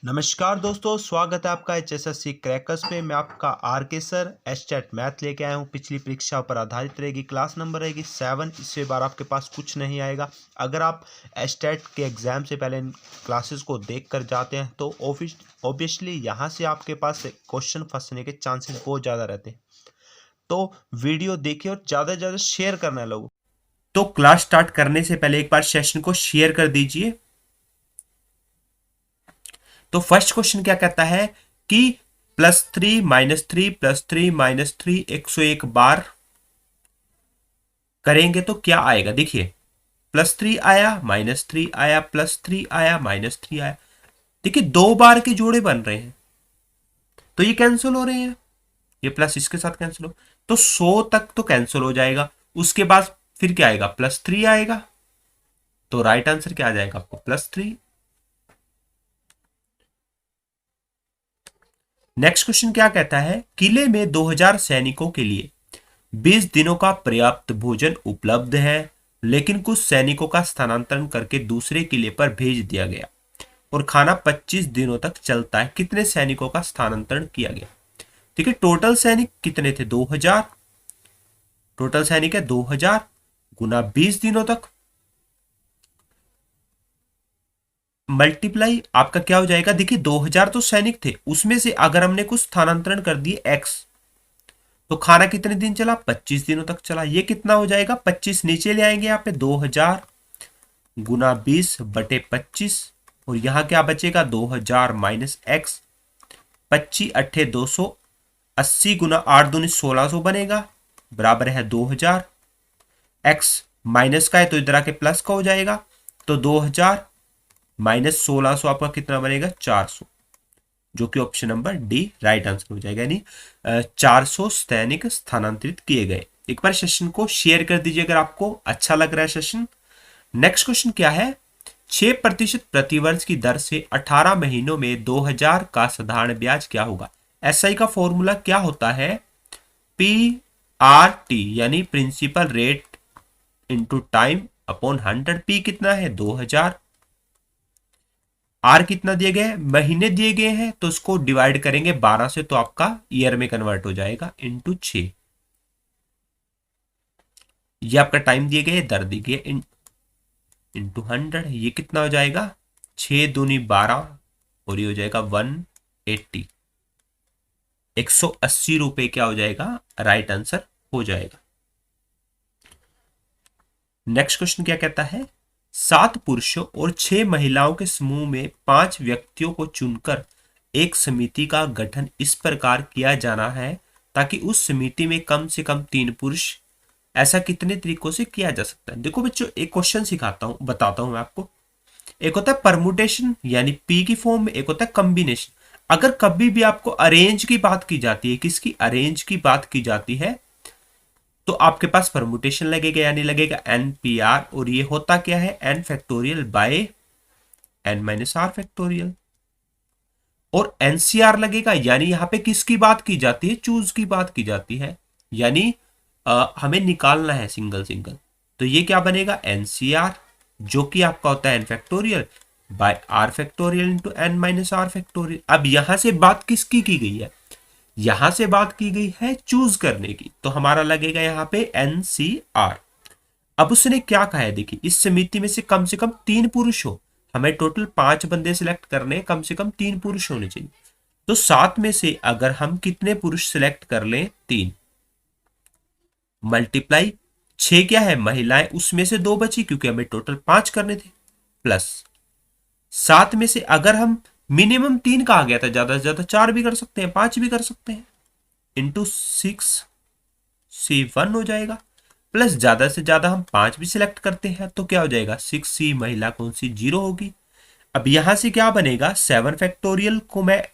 नमस्कार दोस्तों, स्वागत है आपका एचएसएससी क्रैकर्स पे। मैं आपका आरके सर एस्टेट मैथ लेके आया हूँ। पिछली परीक्षा पर आधारित रहेगी। क्लास नंबर रहेगी 7। इससे बार आपके पास कुछ नहीं आएगा। अगर आप एस्टेट के एग्जाम से पहले इन क्लासेस को देख कर जाते हैं तो ऑब्वियसली यहाँ से आपके पास क्वेश्चन फंसने के चांसेस बहुत ज़्यादा रहते हैं। तो वीडियो देखिए और ज़्यादा से ज़्यादा शेयर करना है लोगों। तो क्लास स्टार्ट करने से पहले एक बार सेशन को शेयर कर दीजिए। तो फर्स्ट क्वेश्चन क्या कहता है कि +3 -3 +3 -3 101 बार करेंगे तो क्या आएगा। देखिए +3 आया, -3 आया, +3 आया, -3 आया। देखिए दो बार के जोड़े बन रहे हैं तो ये कैंसिल हो रहे हैं। ये प्लस इसके साथ कैंसिल हो तो 100 तक तो कैंसिल हो जाएगा। उसके बाद फिर क्या आएगा, +3 आएगा। तो राइट आंसर क्या आ जाएगा आपको, +3। नेक्स्ट क्वेश्चन क्या कहता है, किले में 2000 सैनिकों के लिए 20 दिनों का पर्याप्त भोजन उपलब्ध है, लेकिन कुछ सैनिकों का स्थानांतरण करके दूसरे किले पर भेज दिया गया और खाना 25 दिनों तक चलता है। कितने सैनिकों का स्थानांतरण किया गया। ठीक है, टोटल सैनिक कितने थे, 2000। टोटल सैनिक है 2000 गुना 20 दिनों तक मल्टीप्लाई आपका क्या हो जाएगा। देखिए 2000 तो सैनिक थे, उसमें से अगर हमने कुछ स्थानांतरण कर दिए x, तो खाना कितने दिन चला, 25 दिनों तक चला। ये कितना हो जाएगा, 25 नीचे ले आएंगे यहाँ पे, 2000 गुना 20/25 और यहाँ क्या बचेगा, 2000 माइनस एक्स। 25 अट्ठे 280 गुना 8 दूनी 1600 बनेगा, बराबर है 2000। एक्स माइनस का है तो इधर आके प्लस का हो जाएगा, तो 2000 माइनस 1600 आपका कितना बनेगा, 400, जो कि option number D right answer हो जाएगा। यानी 400 सैनिक स्थानांतरित किए गए। एक बार सेशन को शेयर कर दीजिए अगर आपको अच्छा लग रहा है सेशन। नेक्स्ट क्वेश्चन क्या है, 6% प्रतिवर्ष की दर से 18 महीनों में 2000 का साधारण ब्याज क्या होगा। एसआई का फॉर्मूला क्या होता है, PRT यानी principal rate into time upon 100। P कितना है, 2000। आर कितना दिए गए, महीने दिए गए हैं तो उसको डिवाइड करेंगे 12 से तो आपका ईयर में कन्वर्ट हो जाएगा, इंटू 6। ये आपका टाइम दिए गए, दर दी गई, इंटू 100। ये कितना हो जाएगा, 6 दूनी 12 और ये हो जाएगा 180। 180 रुपए क्या हो जाएगा, राइट आंसर हो जाएगा। नेक्स्ट क्वेश्चन क्या कहता है, 7 पुरुषों और 6 महिलाओं के समूह में 5 व्यक्तियों को चुनकर एक समिति का गठन इस प्रकार किया जाना है ताकि उस समिति में कम से कम 3 पुरुष। ऐसा कितने तरीकों से किया जा सकता है। देखो बच्चों, एक क्वेश्चन सिखाता हूं, बताता हूं मैं आपको। एक होता है परमुटेशन यानी पी की फॉर्म में, एक होता है कॉम्बिनेशन। अगर कभी भी आपको अरेंज की बात की जाती है, किसकी, अरेंज की बात की जाती है, तो आपके पास परमुटेशन लगेगा यानी लगेगा NPR। और ये होता क्या है, n factorial by n minus R factorial. और NCR लगेगा यानी यहां पे किसकी बात की जाती है, चूज की बात की जाती है, यानी हमें निकालना है सिंगल सिंगल। तो ये क्या बनेगा, NCR, जो कि आपका होता है n factorial by r factorial into n minus R factorial. अब यहां से बात किसकी की गई है, यहां से बात की गई है चूज करने की, तो हमारा लगेगा यहां पे NCR। अब उसने क्या कहा है, देखिए इस समिति में से कम 3 पुरुष हो। हमें टोटल 5 बंदे सिलेक्ट करने, कम से कम 3 पुरुष होने चाहिए। तो 7 में से अगर हम कितने पुरुष सिलेक्ट कर लें, 3 मल्टीप्लाई 6 क्या है, महिलाएं, उसमें से 2 बची क्योंकि हमें टोटल 5 करने थे, प्लस 7 में से अगर हम मिनिमम 3 कहा गया था, ज्यादा से ज्यादा 4 भी कर सकते हैं, 5 भी कर सकते हैं, इंटू 6C1 हो जाएगा। प्लस ज्यादा से ज्यादा हम 5 भी सिलेक्ट करते हैं तो क्या हो जाएगा, 6C महिला कौन सी, 0 होगी। अब यहां से क्या बनेगा, 7 फैक्टोरियल को मैं,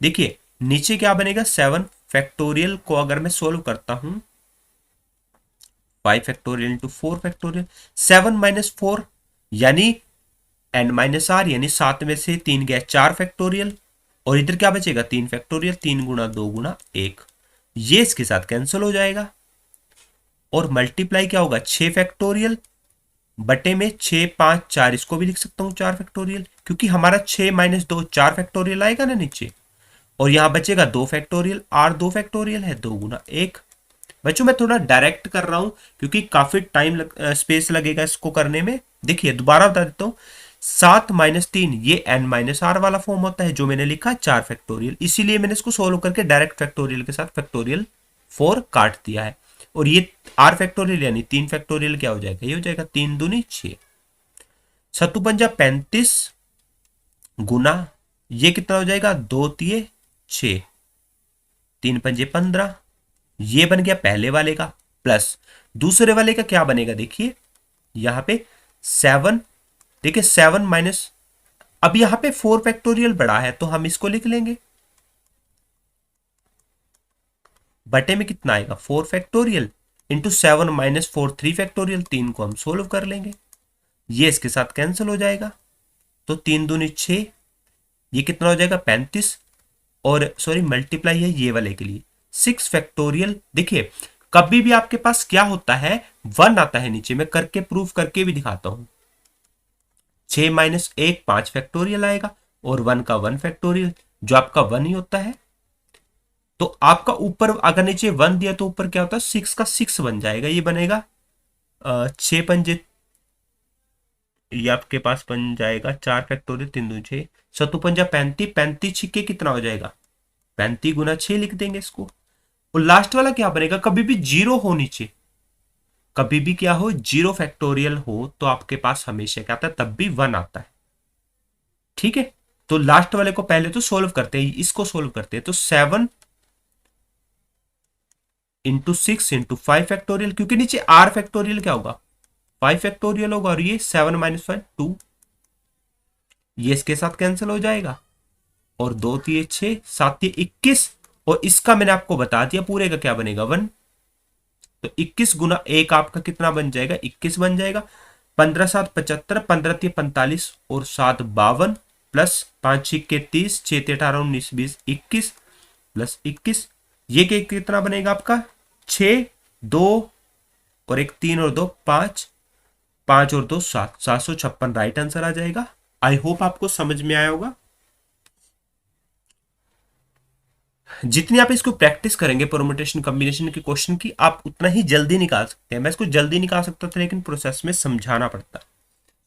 देखिए नीचे क्या बनेगा, 7 फैक्टोरियल को अगर मैं सोल्व करता हूं, 5 फैक्टोरियल इंटू 4 फैक्टोरियल, 7 माइनस 4 यानी n माइनस आर, यानी 7 में से 3 गया 4 फैक्टोरियल, और इधर क्या बचेगा, 3 फैक्टोरियल, 3 गुना 2 गुना 1, ये इसके साथ कैंसिल हो जाएगा। और मल्टीप्लाई क्या होगा, 6 फैक्टोरियल बटे में 6 5 4, इसको भी लिख सकता हूँ 4 फैक्टोरियल, क्योंकि हमारा 6 माइनस 2 4 फैक्टोरियल आएगा ना नीचे, और यहां बचेगा 2 फैक्टोरियल, आर 2 फैक्टोरियल है, 2 गुना 1। बच्चों मैं थोड़ा डायरेक्ट कर रहा हूं क्योंकि काफी स्पेस लगेगा इसको करने में। देखिए दोबारा बता देता हूं, 7 - 3 ये n माइनस आर वाला फॉर्म होता है जो मैंने लिखा 4 फैक्टोरियल, इसीलिए मैंने इसको सोल्व करके डायरेक्ट फैक्टोरियल के साथ फैक्टोरियल 4 काट दिया है। और ये आर फैक्टोरियल यानी 3 फैक्टोरियल क्या हो जाएगा, ये हो जाएगा 3 दूनी 6, 7 × 35 गुना ये कितना हो जाएगा, 2 तिये 6, 3 × 15, ये बन गया पहले वाले का, प्लस दूसरे वाले का क्या बनेगा, देखिए यहां पे 7, देखिए 7 माइनस, अब यहां पे 4 फैक्टोरियल बड़ा है तो हम इसको लिख लेंगे, बटे में कितना आएगा 4 फैक्टोरियल इंटू 7 माइनस 4 3 फैक्टोरियल, 3 को हम सोल्व कर लेंगे, ये इसके साथ कैंसिल हो जाएगा, तो 3 दूनी 6, ये कितना हो जाएगा 35, और सॉरी मल्टीप्लाई है ये वाले के लिए 6 फैक्टोरियल। देखिए कभी भी आपके पास क्या होता है, 1 आता है नीचे, मैं करके प्रूफ करके भी दिखाता हूं, 6 माइनस 1 5 फैक्टोरियल आएगा, और 1 का 1 फैक्टोरियल जो आपका 1 ही होता है, तो आपका ऊपर अगर नीचे 1 दिया तो ऊपर क्या होता है 6 का 6 बन जाएगा, ये बनेगा 6 पंजे, ये आपके पास बन जाएगा 4 फैक्टोरियल 3 दूनी 6, 7 पंजा 35, 35 छिक्के कितना हो जाएगा 35 गुना 6 लिख देंगे इसको। और लास्ट वाला क्या बनेगा, कभी भी जीरो हो नीचे, कभी भी क्या हो जीरो फैक्टोरियल हो तो आपके पास हमेशा क्या आता है, तब भी 1 आता है। ठीक है, तो लास्ट वाले को पहले तो सोल्व करते हैं, इसको सोल्व करते हैं, तो 7 इंटू 6 इंटू 5 फैक्टोरियल, क्योंकि नीचे आर फैक्टोरियल क्या होगा 5 फैक्टोरियल होगा, और ये 7 माइनस 5 2, ये इसके साथ कैंसिल हो जाएगा, और 2 तिये 6 7 तिये 21, और इसका मैंने आपको बता दिया पूरे का क्या बनेगा 1, तो 21 गुना 1 आपका कितना बन जाएगा 21 बन जाएगा, 15 7 75, 15 तिये 45, और 7 52, प्लस 5 छिक्के 30, 6 तिये 18 19 20 21, प्लस 21, ये कितना बनेगा आपका 6 2 और 1 3 और 2 5, 5 और 2 7, 756 राइट आंसर आ जाएगा। आई होप आपको समझ में आया होगा। जितनी आप इसको प्रैक्टिस करेंगे परमुटेशन कॉम्बिनेशन के क्वेश्चन की, आप उतना ही जल्दी निकाल सकते हैं। मैं इसको जल्दी निकाल सकता था लेकिन प्रोसेस में समझाना पड़ता।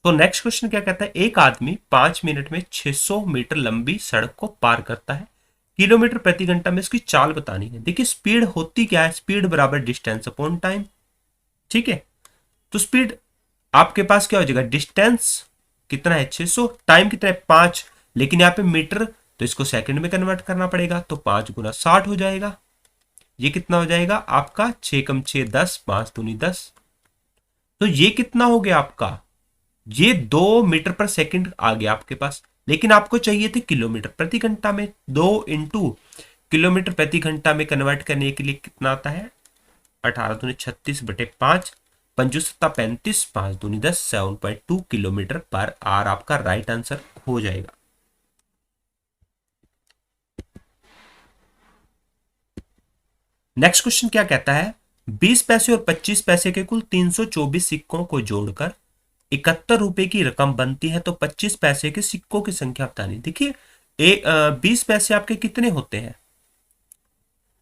तो नेक्स्ट क्वेश्चन क्या कहता है, एक आदमी 5 मिनट में 600 मीटर लंबी सड़क को पार करता है, किलोमीटर प्रति घंटा में इसकी चाल बतानी है। देखिए स्पीड होती क्या है, स्पीड बराबर डिस्टेंस अपॉन टाइम। ठीक है, तो स्पीड आपके पास क्या हो जाएगा, डिस्टेंस कितना है 600, टाइम कितना है 5, लेकिन यहाँ पे मीटर तो इसको सेकंड में कन्वर्ट करना पड़ेगा, तो 5 गुना 60 हो जाएगा। ये कितना हो जाएगा आपका 6 कम 6 10, 5 दूनी 10, तो ये कितना हो गया आपका, ये 2 मीटर पर सेकंड आ गया आपके पास, लेकिन आपको चाहिए थे किलोमीटर प्रति घंटा में। 2 इंटू किलोमीटर प्रति घंटा में कन्वर्ट करने के लिए कितना आता है 18 दूनी 36 बटे 5, 5 7 35, 5 दूनी 10, 7.2 किलोमीटर पर आवर आपका राइट आंसर हो जाएगा। नेक्स्ट क्वेश्चन क्या कहता है, 20 पैसे और 25 पैसे के कुल 324 सिक्कों को जोड़कर 71 रुपए की रकम बनती है, तो 25 पैसे के सिक्कों की संख्या बतानी। देखिए 20 पैसे आपके कितने होते हैं,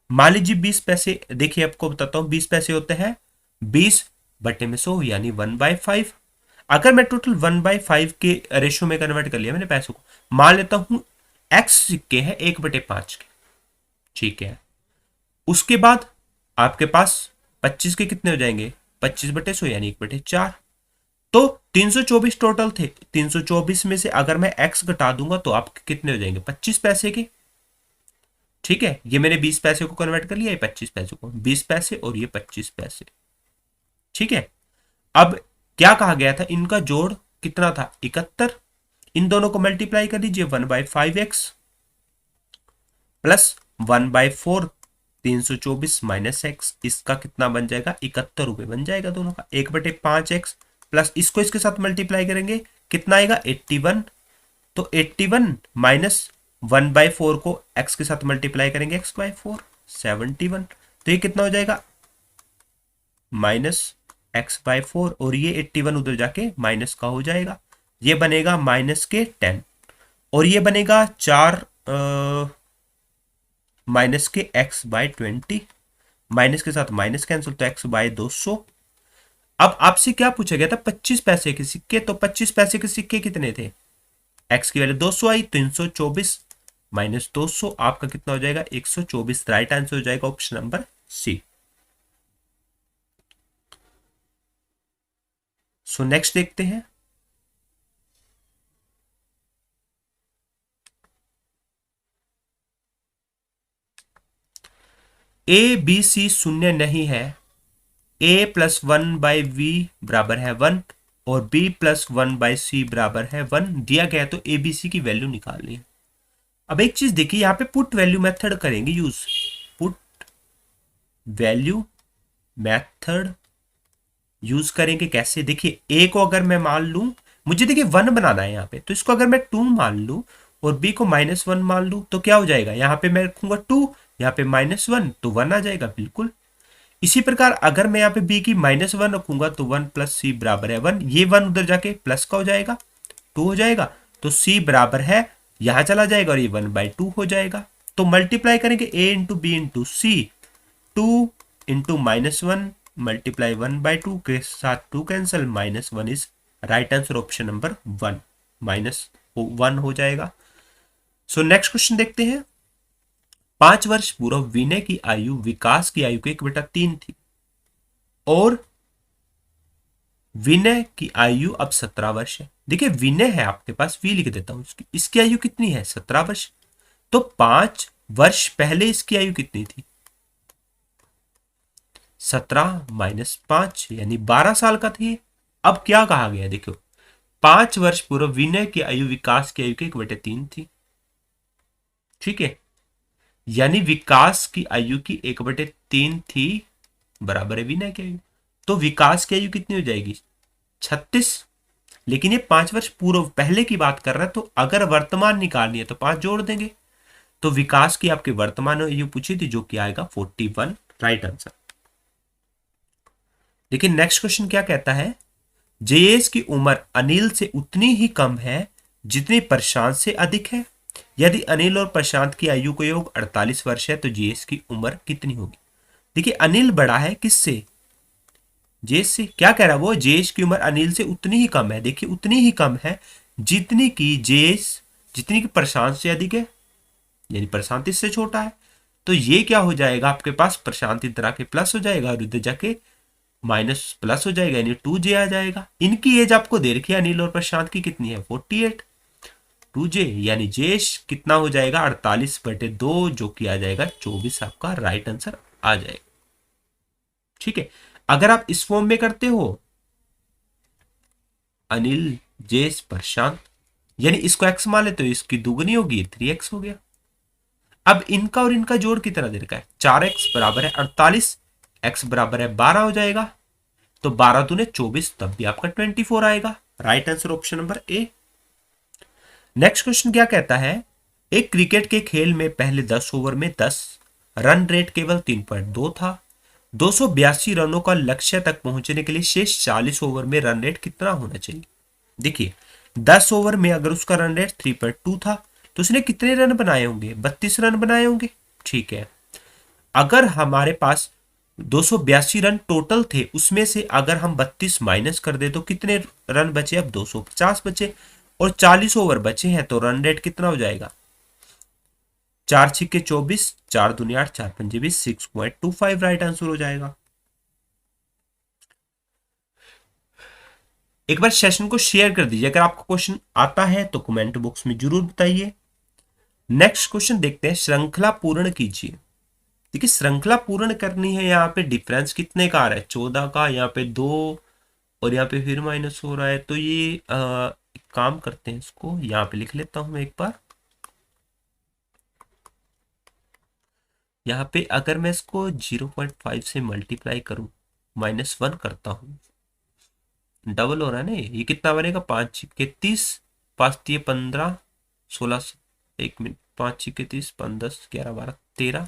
मान लीजिए 20 पैसे, देखिए आपको बताता हूं 20 पैसे होते हैं 20 बटे में 100 यानी 1/5। अगर मैं टोटल 1/5 के रेशो में कन्वर्ट कर लिया मैंने पैसों को, मान लेता हूं x सिक्के हैं 1/5 के, ठीक है, उसके बाद आपके पास 25 के कितने हो जाएंगे 25/100 यानी 1/4, तो 324 टोटल थे, 324 में से अगर मैं x घटा दूंगा तो आपके कितने हो जाएंगे 25 पैसे के। ठीक है, ये मैंने 20 पैसे को कन्वर्ट कर लिया, ये 25 पैसे को, 20 पैसे और ये 25 पैसे। ठीक है, अब क्या कहा गया था, इनका जोड़ कितना था 71, इन दोनों को मल्टीप्लाई कर दीजिए 1/5x प्लस 1/4 324 माइनस एक्स, इसका कितना बन जाएगा 71 रुपए बन जाएगा दोनों का, 1/5x प्लस इसको इसके साथ मल्टीप्लाई करेंगे कितना आएगा 81, तो 81 माइनस 1/4 को x के साथ मल्टीप्लाई करेंगे x/4 71, तो ये कितना हो जाएगा -1/4 x/4 और ये 81 उधर जाके माइनस का हो जाएगा, ये बनेगा माइनस के 10 और ये बनेगा 4 माइनस के x/20, माइनस के साथ माइनस कैंसिल तो x/200। अब आपसे क्या पूछा गया था, 25 पैसे के सिक्के, तो 25 पैसे के सिक्के कितने थे, x की वैल्यू 200 आई, 324 माइनस 200 आपका कितना हो जाएगा 124। राइट आंसर हो जाएगा option number C. So next देखते हैं, ए बी सी शून्य नहीं है, ए प्लस 1/v बराबर है 1 और b प्लस 1/c बराबर है 1 दिया गया, तो ए बी सी की वैल्यू निकालनी है। अब एक चीज देखिए, यहां पे पुट वैल्यू मेथड करेंगे use, put value method use करेंगे। कैसे, देखिए ए को अगर मैं मान लूं, मुझे देखिए 1 बनाना है यहाँ पे, तो इसको अगर मैं 2 मान लूं और b को -1 मान लूं तो क्या हो जाएगा, यहाँ पे मैं रखूंगा 2, यहाँ पे -1 तो 1 आ जाएगा बिल्कुल। इसी प्रकार अगर मैं यहाँ पे b की -1 रखूंगा तो 1 प्लस सी बराबर है 1, ये 1 उधर जाके प्लस का हो जाएगा 2 हो जाएगा, तो c बराबर है यहां चला जाएगा और ये 1/2 हो जाएगा। तो मल्टीप्लाई करेंगे a into B into C, 2 into -1 multiply 1/2 के साथ 2 cancel, -1 is right answer option number 1, -1 हो जाएगा। सो नेक्स्ट क्वेश्चन देखते हैं, 5 वर्ष पूर्व विनय की आयु विकास की आयु के 1/3 थी और विनय की आयु अब 17 वर्ष है। देखिए विनय है आपके पास, वी लिख देता हूं, इसकी आयु कितनी है 17 वर्ष, तो 5 वर्ष पहले इसकी आयु कितनी थी, 17 माइनस 5 यानी 12 साल का थी। अब क्या कहा गया, देखो 5 वर्ष पूर्व विनय की आयु विकास की आयु के 1/3 थी, ठीक है, यानी विकास की आयु की 1/3 थी बराबर है विनय की आयु, तो विकास की आयु कितनी हो जाएगी 36। लेकिन ये 5 वर्ष पूर्व पहले की बात कर रहा है, तो अगर वर्तमान निकालनी है तो 5 जोड़ देंगे, तो विकास की आपके वर्तमान आयु पूछी थी जो कि आएगा 41, राइट आंसर। लेकिन नेक्स्ट क्वेश्चन क्या कहता है, जयेश की उम्र अनिल से उतनी ही कम है जितनी प्रशांत से अधिक है। यदि अनिल और प्रशांत की आयु का योग 48 वर्ष है तो जयेश की उम्र कितनी होगी। देखिए अनिल बड़ा है किससे, जयेश से, क्या कह रहा है वो, जयेश की उम्र अनिल से उतनी ही कम है, देखिए उतनी ही कम है जितनी की जयेश, जितनी की प्रशांत से अधिक है, यानी प्रशांत इससे छोटा है, तो ये क्या हो जाएगा आपके पास, प्रशांत इधर आके प्लस हो जाएगा और इधर जाके माइनस प्लस हो जाएगा, यानी 2j आ जाएगा। इनकी एज आपको दे रखी है अनिल और प्रशांत की कितनी है 48, 2j यानी जयेश कितना हो जाएगा 48/2 जो कि आ जाएगा 24, आपका राइट आंसर आ जाएगा, ठीक है। अगर आप इस फॉर्म में करते हो अनिल जयेश प्रशांत, यानी इसको x मान लेते हो, इसकी दुगनी होगी 3x हो गया। अब इनका और इनका जोड़ कितना दे रखा है 4x बराबर है 48, x बराबर है 12 हो जाएगा, तो 12 दूने 24, तब भी आपका 24 आएगा, right answer option number A. Next question क्या कहता है, एक क्रिकेट के खेल में पहले 10 ओवर में 10 रन रेट केवल 3.2 था, 282 रनों का लक्ष्य तक पहुंचने के लिए शेष 40 ओवर में रन रेट कितना होना चाहिए। देखिए 10 ओवर में अगर उसका रन रेट 3.2 था तो उसने कितने रन बनाए होंगे, 32 रन बनाए होंगे, ठीक है। अगर हमारे पास 282 रन टोटल थे, उसमें से अगर हम 32 माइनस कर दे तो कितने रन बचे, अब 250 बचे और 40 ओवर बचे हैं, तो रन रेट कितना हो जाएगा 4 छिक्के 24, 4 दूनी 8, 4 पंजे 20, 6.25 राइट आंसर हो जाएगा। एक बार सेशन को शेयर कर दीजिए, अगर आपको क्वेश्चन आता है तो कमेंट बॉक्स में जरूर बताइए। नेक्स्ट क्वेश्चन देखते हैं, श्रृंखला पूर्ण कीजिए। देखिए श्रृंखला पूर्ण करनी है, यहाँ पे डिफरेंस कितने का आ रहा है 14 का, यहाँ पे 2 और यहाँ पे फिर माइनस हो रहा है, तो ये एक काम करते हैं, इसको यहाँ पे लिख लेता हूं मैं एक बार। यहाँ पे अगर मैं इसको 0.5 से मल्टीप्लाई करूं, -1 करता हूं, डबल हो रहा है ना, ये कितना बनेगा 5 छिक्के 30, 5 दिए 15, 16, 1 मिनट, 5 छिक्के 30, 15, 10, 11, 12, 13,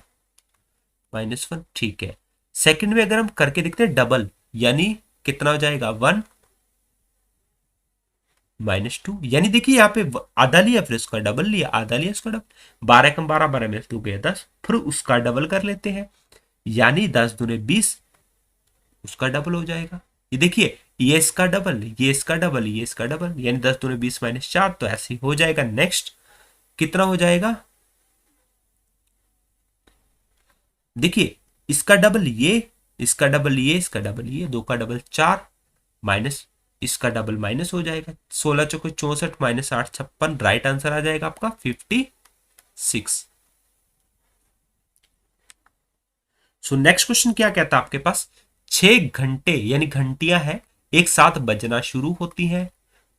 -1, ठीक है। सेकंड में अगर हम करके देखते हैं डबल, यानी कितना हो जाएगा 1 -2, यानी देखिए यहाँ पे आधा लिया फिर उसका डबल लिया, आधा लिया उसका डबल, 12 कम 12, 12 में 2 गया 10, फिर उसका डबल कर लेते हैं, यानी 10 दूने 20, उसका डबल हो जाएगा। ये देखिए ये इसका डबल, ये इसका डबल, ये इसका डबल, यानी 10 दूने 20 -4, तो ऐसे ही हो जाएगा। नेक्स्ट कितना हो जाएगा, देखिए इसका डबल ये, इसका डबल ये, इसका डबल ये, 2 का डबल 4, माइनस इसका डबल माइनस हो जाएगा, 16 चौके 64 -8 56, राइट आंसर आ जाएगा आपका 56। सो नेक्स्ट क्वेश्चन क्या कहता है आपके पास, 6 घंटे यानी घंटियां हैं एक साथ बजना शुरू होती हैं,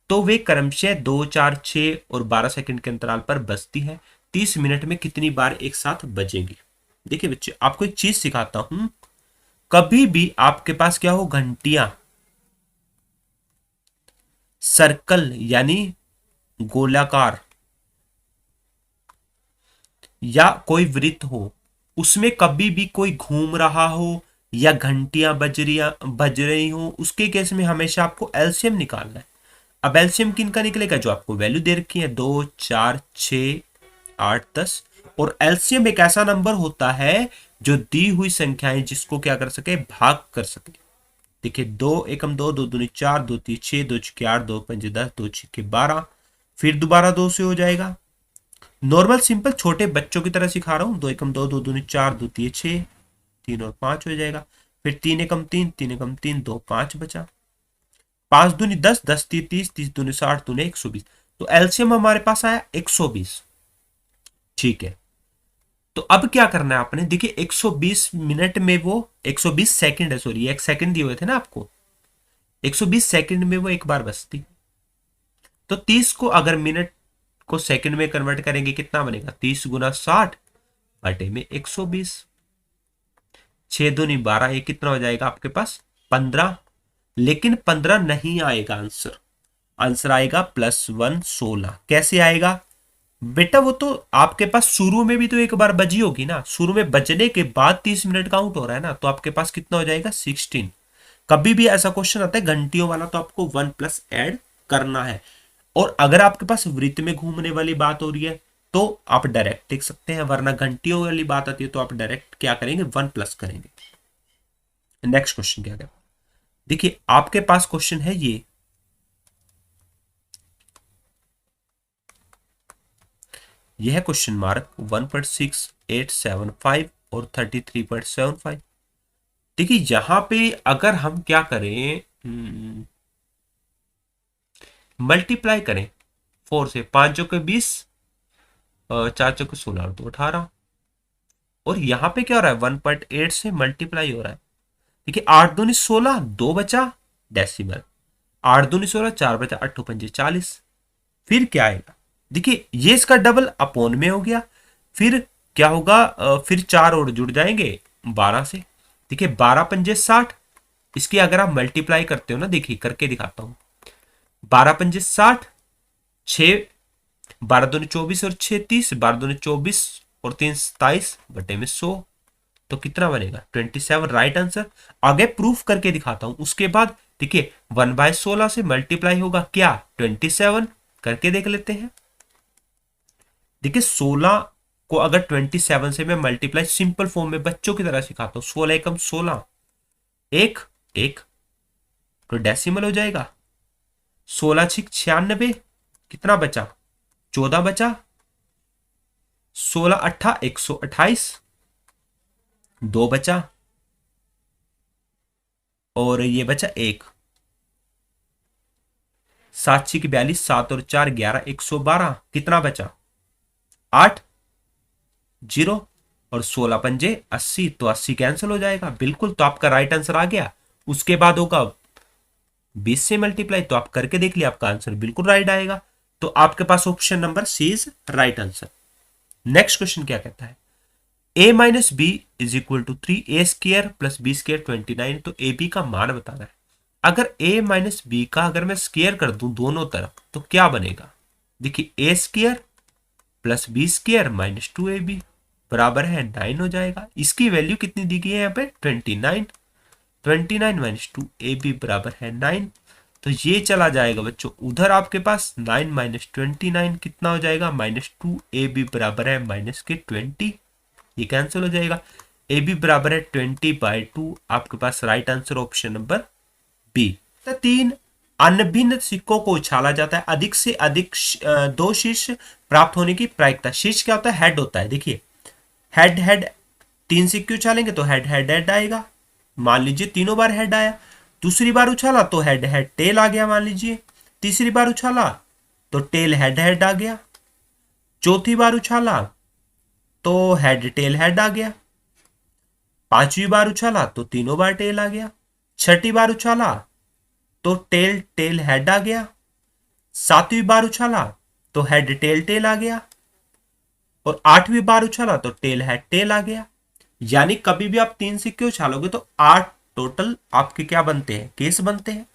तो वे क्रमशः 2 4 6 और 12 सेकंड के अंतराल पर बजती है, 30 मिनट में कितनी बार एक साथ बजेंगी। देखिए बच्चे आपको एक चीज सिखाता हूं, कभी भी आपके पास क्या हो, घंटियां सर्कल यानी गोलाकार या कोई वृत्त हो, उसमें कभी भी कोई घूम रहा हो या घंटियां बज रही हो, उसके केस में हमेशा आपको एलसीएम निकालना है। अब एलसीएम किनका निकलेगा, जो आपको वैल्यू दे रखी है 2 4 6 8 10, और एलसीएम एक ऐसा नंबर होता है जो दी हुई संख्याएं जिसको क्या कर सके, भाग कर सके। देखिए 2 एकम 2, 2 दूनी 4, 2 3 6, 2 6 8, 2 5 10, 2 6 12, फिर दोबारा 2 से हो जाएगा। नॉर्मल सिंपल छोटे बच्चों की तरह सिखा रहा हूं, 2 एकम 2, 2 दूनी 4, 2 3 6, 3 और 5 हो जाएगा, फिर 3 एकम 3, 3 एकम 3, 2 5 बचा, 5 दूनी 10, 10 3 30, 30 दूनी 60, दूनी 120, तो एलसीएम हमारे पास आया 120। ठीक है, तो अब क्या करना है आपने, देखिए 120 मिनट में वो 120 सेकंड है, सॉरी एक सेकंड दिए हुए थे ना आपको, 120 सेकंड में वो एक बार बजती, तो 30 को अगर मिनट को सेकंड में कन्वर्ट करेंगे कितना बनेगा, 30 गुना 60 बटे में 120, 6 दूनी 12, ये कितना हो जाएगा आपके पास 15, लेकिन 15 नहीं आएगा आंसर, आंसर आएगा +1 16। कैसे आएगा बेटा, वो तो आपके पास शुरू में भी तो एक बार बजी होगी ना, शुरू में बजने के बाद 30 मिनट काउंट हो रहा है ना, तो आपके पास कितना हो जाएगा 16। कभी भी ऐसा क्वेश्चन आता है घंटियों वाला तो आपको 1 प्लस ऐड करना है, और अगर आपके पास वृत्त में घूमने वाली बात हो रही है तो आप डायरेक्ट देख सकते हैं, वरना घंटियों वाली बात आती है तो आप डायरेक्ट क्या करेंगे 1 प्लस करेंगे। नेक्स्ट क्वेश्चन क्या है, देखिए आपके पास क्वेश्चन है ये, यह है क्वेश्चन मार्क 1.6875 और 33.75। देखिए यहां पे अगर हम क्या करें, मल्टीप्लाई करें 4 से, 5 चौके 20, 4 चौके 16 और 2 18, और यहां पे क्या हो रहा है 1.8 से मल्टीप्लाई हो रहा है। देखिए 8 दूनी 16, 2 बचा डेसिमल, 8 दूनी 16, 4 बचा, 8 पंजे 40, फिर क्या आएगा, देखिए ये इसका डबल अपॉन में हो गया, फिर क्या होगा, फिर 4 और जुड़ जाएंगे 12 से, देखिए 12 पंजे 60, इसकी अगर आप मल्टीप्लाई करते हो ना, देखिए करके दिखाता हूं, 12 पंजे 60, 6 12 दूनी 24 और 6 30, 12 दूनी 24 और 3 27 बटे में 100, तो कितना बनेगा 27, राइट आंसर। आगे प्रूफ करके दिखाता हूं, उसके बाद देखिए 1/16 से मल्टीप्लाई होगा क्या 27, करके देख लेते हैं। देखिए 16 को अगर 27 से मैं मल्टीप्लाई सिंपल फॉर्म में बच्चों की तरह सिखाता हूं, 16 एकम 16, एक एक तो डेसिमल हो जाएगा, 16 छिक 96, कितना बचा 14 बचा, 16 अट्ठा 128, 2 बचा, और ये बचा 1, 7 छिक 42, 7 और 4 11, 112, कितना बचा 8 0, और 16 पंजे 80, तो 80 कैंसिल हो जाएगा बिल्कुल, तो आपका राइट आंसर आ गया। उसके बाद होगा 20 से मल्टीप्लाई, तो आप करके देख लिया, आपका आंसर बिल्कुल राइट आएगा, तो आपके पास option number C is right answer. Next question क्या कहता है, a minus B is equal to 3a² plus B square 29, तो ए बी का मान बताना है। अगर a माइनस बी का अगर मैं स्क्र कर दूं दोनों तरफ तो क्या बनेगा, देखिए a² plus B square minus 2ab बराबर है 9 हो जाएगा। इसकी वैल्यू कितनी दी गई है यहाँ पे 29, 29 माइनस 2 ए बी बराबर है 9। तो ये चला जाएगा बच्चों उधर, आपके पास 9 माइनस 29 कितना हो जाएगा -2 ए बी बराबर है माइनस के 20, ये कैंसिल हो जाएगा। ए बी बराबर है 20/2, आपके पास right answer option number B. तो 3 अनभिन्न सिक्कों को उछाला जाता है, अधिक से अधिक 2 शीर्ष प्राप्त होने की प्रायिकता। शीर्ष क्या होता है? हेड होता है। देखिए हेड हेड, 3 सिक्के उछालेंगे तो हेड हेड हेड आएगा। मान लीजिए तीनों बार हेड आया, दूसरी बार उछाला तो हेड हेड टेल आ गया मान लीजिए, तीसरी बार उछाला तो टेल हेड हेड आ गया, चौथी बार उछाला तो हेड टेल हेड आ गया, पांचवी बार उछाला तो तीनों बार टेल आ गया, छठी बार उछाला तो टेल टेल हेड आ गया, सातवीं बार उछाला तो हेड टेल टेल आ गया, और आठवीं बार उछाला तो टेल हेड टेल आ गया। यानी कभी भी आप 3 सिक्के उछालोगे तो 8 टोटल आपके क्या बनते हैं? केस बनते हैं।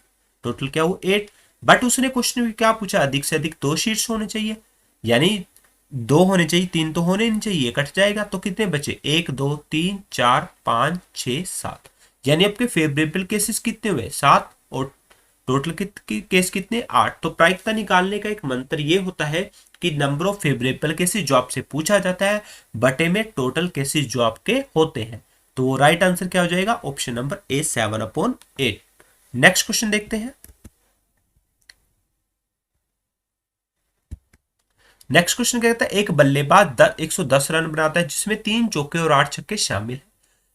टोटल क्या हुआ? 8। बट उसने क्वेश्चन में क्या पूछा? अधिक से अधिक 2 शीर्ष होने चाहिए, यानी 2 होने चाहिए, 3 तो होने नहीं चाहिए, कट जाएगा। तो कितने बचे? 1 2 3 4 5 6 7, यानी आपके फेवरेबल केसेस कितने हुए? 7, और टोटल केस कितने? 8। तो प्रायिकता निकालने का एक मंत्र ये होता है कि नंबर ऑफ फेवरेबल केसेस जो आपसे पूछा जाता है बटे में टोटल केसेस जो आपके होते हैं। तो राइट आंसर क्या हो जाएगा? Option number A 7/8। Next question देखते हैं। नेक्स्ट क्वेश्चन कहता है एक बल्लेबाज 110 रन बनाता है जिसमें 3 चौके और 8 छक्के शामिल हैं।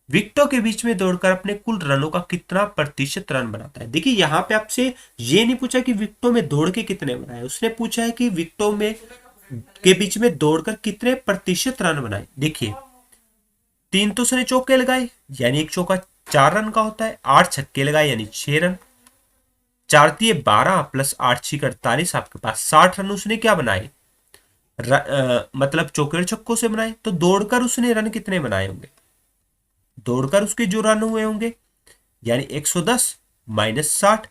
विकेटों के बीच में दौड़कर अपने कुल रनों का कितना प्रतिशत रन बनाता है? देखिए यहाँ पे आपसे ये नहीं पूछा कि विकेटों में दौड़ के कितने बनाए, उसने पूछा है कि विकेटों में के बीच में दौड़कर कितने प्रतिशत रन बनाए। देखिए 3 तो उसने चौके लगाए, यानी एक चौका 4 रन का होता है, 8 छक्के लगाए यानी 6 रन, 4 दिए 12 प्लस 8 6 48, आपके पास 60 रन उसने क्या बनाए? मतलब चौके और छक्कों से बनाए। तो दौड़कर उसने रन कितने बनाए होंगे? दौड़कर उसके जो रन हुए होंगे यानी 110 माइनस 60,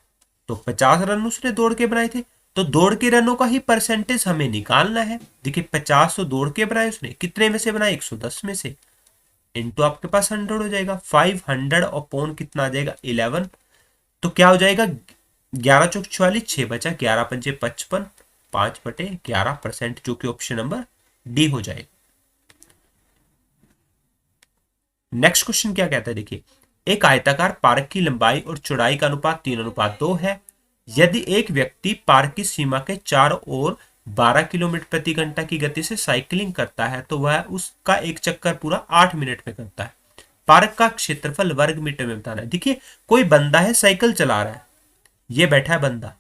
तो 50 रन उसने दौड़ के बनाए थे। तो दौड़ के रनों का ही परसेंटेज हमें निकालना है। देखिए 50 तो दौड़ के बनाए उसने, कितने में से बनाए? 110 में से, इनटू आपके पास 100 हो जाएगा। 500 अपॉन कितना आ जाएगा? 11। तो क्या हो जाएगा? 11 चौक 44, 6 बचा, 11 पंजे 55, 5/11%, जो कि ऑप्शन नंबर डी हो जाएगा। नेक्स्ट क्वेश्चन क्या कहता है? देखिए एक आयताकार पार्क की लंबाई और चौड़ाई का अनुपात 3:2 है। यदि एक व्यक्ति पार्क की सीमा के चारों ओर 12 किलोमीटर प्रति घंटा की गति से साइकिलिंग करता है तो वह उसका एक चक्कर पूरा 8 मिनट में करता है। पार्क का क्षेत्रफल वर्ग मीटर में बताना है। देखिए कोई बंदा है साइकिल चला रहा है, ये बैठा है बंदा,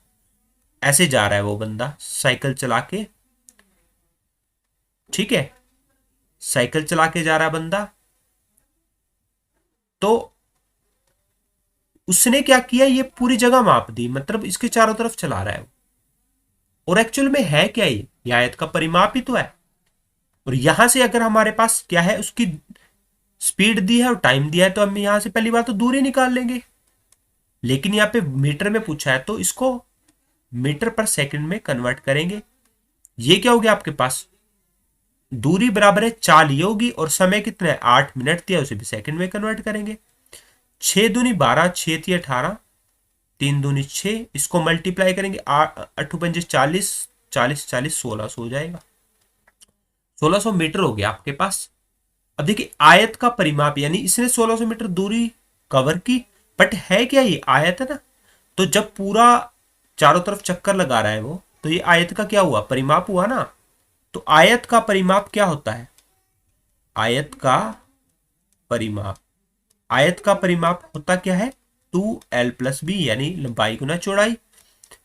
ऐसे जा रहा है वो बंदा साइकिल चला के, ठीक है, साइकिल चला के जा रहा है बंदा। तो उसने क्या किया? ये पूरी जगह माप दी, मतलब इसके चारों तरफ चला रहा है। और एक्चुअल में है क्या? ये आयत का परिमाप ही तो है। और यहां से अगर हमारे पास क्या है, उसकी स्पीड दी है और टाइम दिया है, तो हम यहां से पहली बार तो दूरी निकाल लेंगे। लेकिन यहाँ पे मीटर में पूछा है तो इसको मीटर पर सेकंड में कन्वर्ट करेंगे। ये क्या हो गया आपके पास? दूरी बराबर है चाल ये होगी, और समय कितना है? 8 मिनट दिया, उसे भी सेकंड में कन्वर्ट करेंगे। 6 दूनी 12, 6 थी 18, 3 दूनी 6, इसको मल्टीप्लाई करेंगे 8 पंजे 40, 40 40 1600 हो जाएगा। 1600 मीटर हो गया आपके पास। अब देखिए आयत का परिमाप, यानी इसने 1600 मीटर दूरी कवर की, बट है क्या? ये आयत है ना, तो जब पूरा चारों तरफ चक्कर लगा रहा है वो, तो ये आयत का क्या हुआ? परिमाप हुआ ना। तो आयत का परिमाप क्या होता है? आयत का परिमाप, आयत का परिमाप होता क्या है? 2l + b, यानी लंबाई गुना चौड़ाई।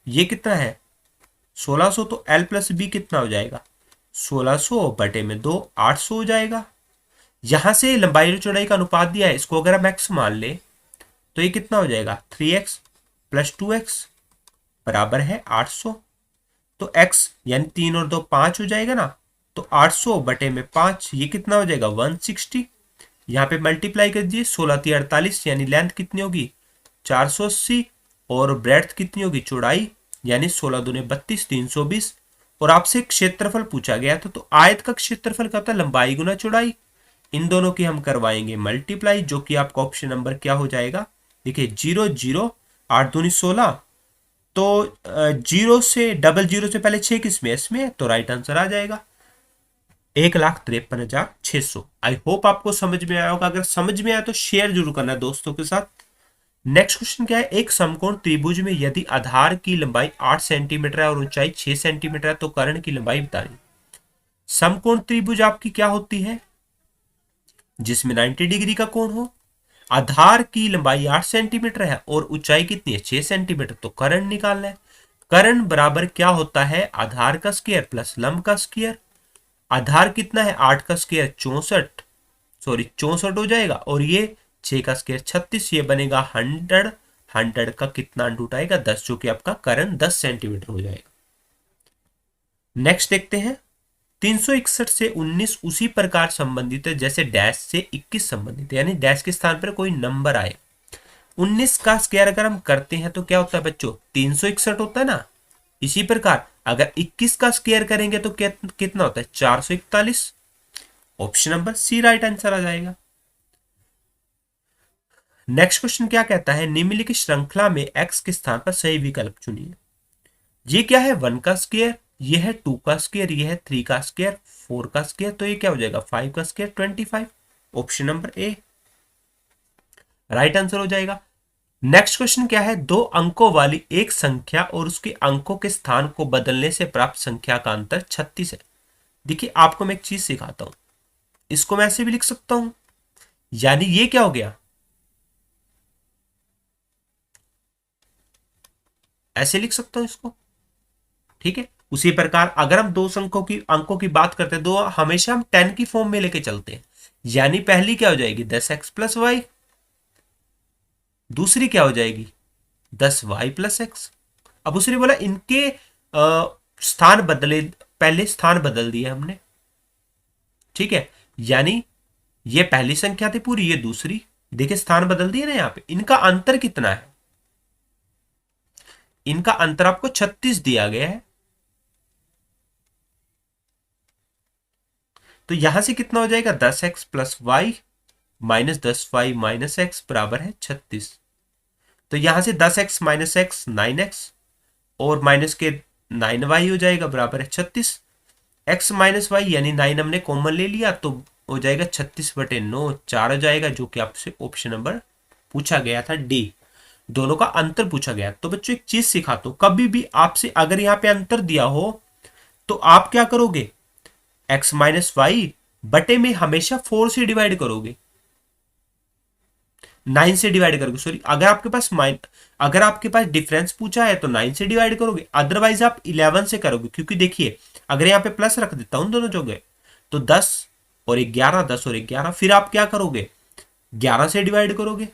ये कितना है? 1600, तो l + b कितना हो जाएगा? 1600 बटे में 2, 800 हो जाएगा। यहां से लंबाई और चौड़ाई का अनुपात दिया है, इसको अगर हम x मान ले तो ये कितना हो जाएगा? 3x + 2x बराबर है 800। तो x यानी 3 और 2 5 हो जाएगा ना, तो 800 बटे में 5, ये कितना हो जाएगा? 160। यहाँ पे मल्टीप्लाई कर दीजिए, 16 × 48, यानी लेंथ कितनी होगी? 480, और ब्रेड्थ कितनी होगी? चौड़ाई, यानी 16 दूने 32, 320। और आपसे क्षेत्रफल पूछा गया था, तो आयत का क्षेत्रफल क्या होता है? लंबाई गुना चौड़ाई। इन दोनों की हम करवाएंगे मल्टीप्लाई, जो कि आपका ऑप्शन नंबर क्या हो जाएगा? देखिए 0 0 8 दूनी 16, तो 0 से 00 से पहले 6 किसमें, इसमें है, तो राइट आंसर आ जाएगा 1,53,600। आई होप आपको समझ में आया होगा। अगर समझ में आया तो शेयर जरूर करना दोस्तों के साथ। नेक्स्ट क्वेश्चन क्या है, एक समकोण त्रिभुज में यदि आधार की लंबाई 8 सेंटीमीटर है और ऊंचाई 6 सेंटीमीटर है तो कर्ण की लंबाई बतानी। समकोण त्रिभुज आपकी क्या होती है, जिसमें 90 डिग्री का कोण हो, आधार की लंबाई 8 सेंटीमीटर है और ऊंचाई कितनी है, 6 सेंटीमीटर, तो कर्ण निकालना है। कर्ण बराबर क्या होता है, आधार का स्क्वायर प्लस लंब का स्क्वायर। आधार कितना है, 8 का स्क्वायर 64, सॉरी 64 हो जाएगा, और ये 6 का स्क्वायर 36, ये बनेगा 100। 100 का कितना अंडर रूट आएगा, 10, जो कि आपका कर्ण 10 सेंटीमीटर हो जाएगा। नेक्स्ट देखते हैं, 361 से 19 उसी प्रकार संबंधित है जैसे डैश से 21 संबंधित है, यानी डैश के स्थान पर कोई नंबर आए। 19 का स्क्वायर अगर हम करते हैं तो क्या होता है बच्चों, 361 होता है ना। इसी प्रकार अगर 21 का स्क्वायर करेंगे तो कितना होता है, 441। Option number C right answer आ जाएगा। नेक्स्ट क्वेश्चन क्या कहता है, निम्नलिखित श्रृंखला में x के स्थान पर सही विकल्प चुनिए। ये क्या है, 1 का स्क्वायर, ये है 2 का स्क्वायर, ये है 3 का स्क्वायर, 4 का स्क्वायर, तो ये क्या हो जाएगा 5 का square 25। Option number A right answer हो जाएगा। नेक्स्ट क्वेश्चन क्या है, 2 अंकों वाली एक संख्या और उसके अंकों के स्थान को बदलने से प्राप्त संख्या का अंतर 36 है। देखिए आपको मैं एक चीज सिखाता हूं, इसको मैं ऐसे भी लिख सकता हूं, यानी ये क्या हो गया, ऐसे लिख सकता हूं इसको, ठीक है। उसी प्रकार अगर हम दो अंकों की बात करते हैं, दो हमेशा हम 10 की फॉर्म में लेके चलते हैं, यानी पहली क्या हो जाएगी 10x प्लस वाई, दूसरी क्या हो जाएगी 10y प्लस एक्स। अब उसने बोला इनके स्थान बदले, पहले स्थान बदल दिए हमने, ठीक है, यानी ये पहली संख्या थी पूरी, ये दूसरी, देखिए स्थान बदल दिए ना यहां पे। इनका अंतर कितना है, इनका अंतर आपको 36 दिया गया है, तो यहां से कितना हो जाएगा 10x plus y minus 10y minus x बराबर है 36। तो यहां से 10x माइनस एक्स 9x और माइनस के 9y हो जाएगा बराबर है 36। x माइनस वाई यानी 9 हमने कॉमन ले लिया तो हो जाएगा 36/9, 4 हो जाएगा, जो कि आपसे ऑप्शन नंबर पूछा गया था डी, दोनों का अंतर पूछा गया। तो बच्चों एक चीज सिखाता हूं, कभी भी आपसे अगर यहां पे अंतर दिया हो तो आप क्या करोगे, x माइनस वाई बटे में हमेशा 4 से डिवाइड करोगे, 9 से डिवाइड करोगे, सॉरी अगर आपके पास डिफरेंस पूछा है तो 9 से डिवाइड करोगे, अदरवाइज आप 11 से करोगे, क्योंकि देखिए अगर यहां पे प्लस रख देता हूं दोनों जगह तो 10 और 11, 10 और 11, फिर आप क्या करोगे 11 से डिवाइड करोगे,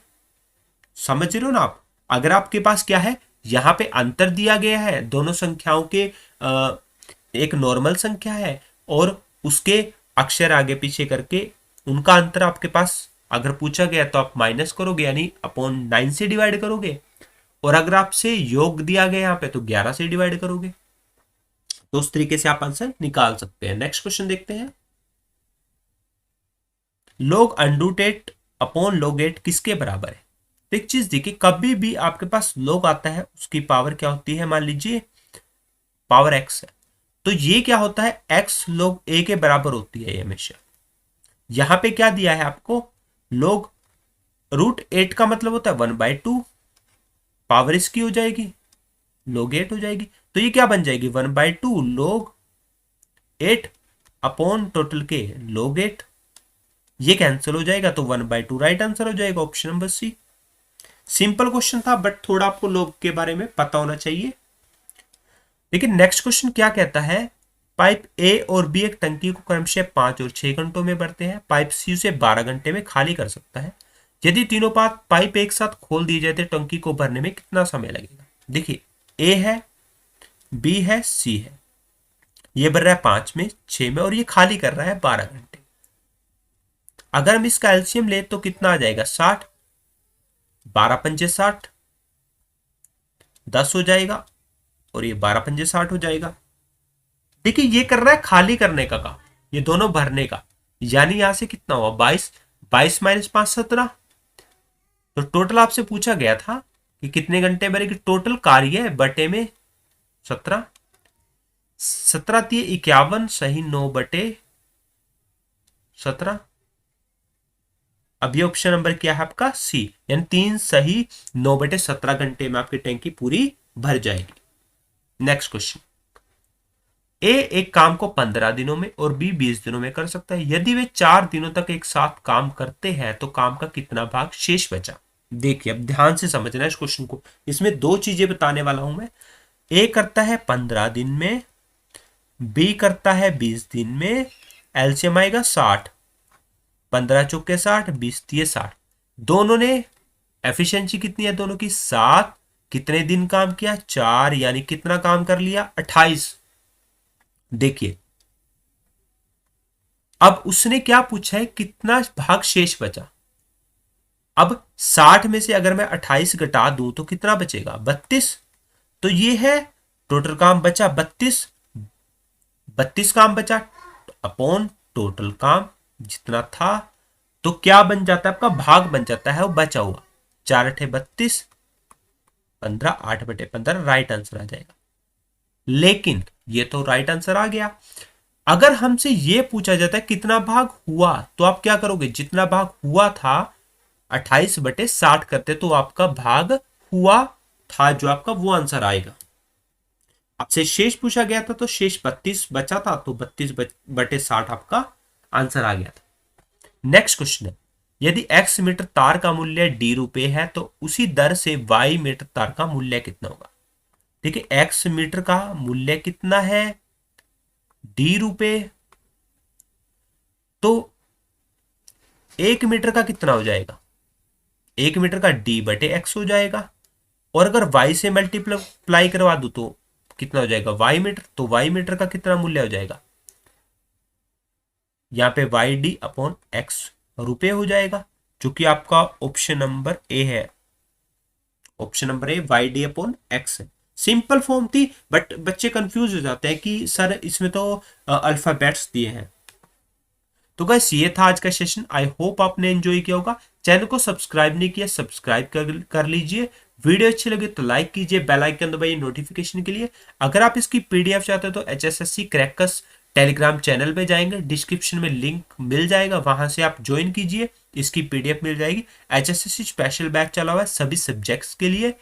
समझ रहे हो ना आप। अगर आपके पास क्या है, यहां पे अंतर दिया गया है, दोनों संख्याओं के एक नॉर्मल संख्या है और उसके अक्षर आगे पीछे करके उनका अंतर आपके पास अगर पूछा गया तो आप माइनस करोगे, यानी अपॉन 9 से डिवाइड करोगे, और अगर आपसे योग दिया गया यहां पे तो 11 से डिवाइड करोगे। तो उस तरीके से आप आंसर निकाल सकते हैं। नेक्स्ट क्वेश्चन देखते हैं, log अंडरूट 8 अपॉन log 8 किसके बराबर है। तो एक चीज देखिए, कभी भी आपके पास log आता है उसकी पावर क्या होती है, मान लीजिए पावर x है, तो ये क्या होता है x log a के बराबर होती है ये हमेशा। यहां पे क्या दिया है आपको, log रूट 8 का मतलब होता है 1/2, पावर इसकी हो जाएगी log 8 हो जाएगी, तो ये क्या बन जाएगी 1/2 log 8 अपॉन टोटल के log 8, ये कैंसिल हो जाएगा तो 1/2 राइट आंसर हो जाएगा, option number C. Simple question था बट थोड़ा आपको log के बारे में पता होना चाहिए। लेकिन नेक्स्ट क्वेश्चन क्या कहता है, पाइप ए और बी एक टंकी को क्रमशः 5 और 6 घंटों में भरते हैं, पाइप सी उसे 12 घंटे में खाली कर सकता है। यदि तीनों पाइप एक साथ खोल दिए जाते टंकी को भरने में कितना समय लगेगा। देखिए ए है, बी है, सी है, ये भर रहा है 5 में, 6 में, और ये खाली कर रहा है 12 घंटे। अगर हम इसका एलसीएम ले तो कितना आ जाएगा 60, 12 पंजे 60, 10 हो जाएगा, और ये 12 पंजे 60 हो जाएगा। देखिए ये कर रहा है खाली करने का काम, ये दोनों भरने का, यानी यहां से कितना हुआ 22, 22 माइनस 5 17, तो टोटल आपसे पूछा गया था कि कितने घंटे भरेगी, टोटल कार्य बटे में 17, 17 × 51 सही 9/17। अब ये ऑप्शन नंबर क्या है आपका सी, यानी 3 सही 9/17 घंटे में आपकी टैंकी पूरी भर जाएगी। नेक्स्ट क्वेश्चन, ए एक काम को 15 दिनों में और बी 20 दिनों में कर सकता है। यदि वे 4 दिनों तक एक साथ काम करते हैं तो काम का कितना भाग शेष बचा। देखिए अब ध्यान से समझना इस क्वेश्चन को, इसमें दो चीजें बताने वाला हूं मैं। ए करता है 15 दिन में, बी करता है 20 दिन में, एलसीएम आएगा 60, 15 चौके 60, 20 दिए 60। दोनों ने एफिशिएंसी कितनी है दोनों की 7, कितने दिन काम किया 4, यानी कितना काम कर लिया 28। देखिए अब उसने क्या पूछा है, कितना भाग शेष बचा। अब 60 में से अगर मैं 28 घटा दूं तो कितना बचेगा 32। तो ये है टोटल काम बचा 32, 32 काम बचा अपॉन टोटल काम जितना था। तो क्या बन जाता है आपका भाग बन जाता है वो बचा हुआ 4 × 32, 15, 8/15 राइट आंसर आ जाएगा। लेकिन ये तो राइट आंसर आ गया। अगर हमसे ये पूछा जाता है कितना भाग हुआ, तो आप क्या करोगे, जितना भाग हुआ था 28/60 करते तो आपका भाग हुआ था जो आपका वो आंसर आएगा। आपसे शेष पूछा गया था तो शेष 32 बचा था, तो 32/60 आपका आंसर आ गया था। नेक्स्ट क्वेश्चन है, यदि x मीटर तार का मूल्य d रुपए है तो उसी दर से y मीटर तार का मूल्य कितना होगा। ठीक है, x मीटर का मूल्य कितना है d रुपए, तो 1 मीटर का कितना हो जाएगा, 1 मीटर का d/x हो जाएगा। और अगर y से मल्टीप्लाई करवा दू तो कितना हो जाएगा y मीटर, तो y मीटर का कितना मूल्य हो जाएगा, यहां पे YD/x रुपए हो जाएगा, जो कि आपका ऑप्शन नंबर ए है। ऑप्शन नंबर ए YD/x है। सिंपल फॉर्म थी बट बच्चे कंफ्यूज हो जाते हैं कि सर इसमें तो अल्फाबेट्स दिए हैं। तो गाइस ये था आज का सेशन, आई होप आपने एंजॉय किया होगा। चैनल को सब्सक्राइब नहीं किया सब्सक्राइब कर लीजिए, वीडियो अच्छी लगे तो लाइक कीजिए, बेल आइकन दबाइए नोटिफिकेशन के लिए। अगर आप इसकी पीडीएफ चाहते हो तो HSSC क्रैकर्स टेलीग्राम चैनल पे जाएंगे, डिस्क्रिप्शन में लिंक मिल जाएगा, वहां से आप ज्वाइन कीजिए, इसकी पीडीएफ मिल जाएगी। HSSC स्पेशल बैच चला हुआ है सभी सब्जेक्ट्स के लिए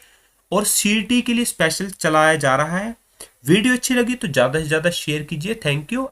और CT के लिए स्पेशल चलाया जा रहा है। वीडियो अच्छी लगी तो ज्यादा से ज्यादा शेयर कीजिए। Thank you.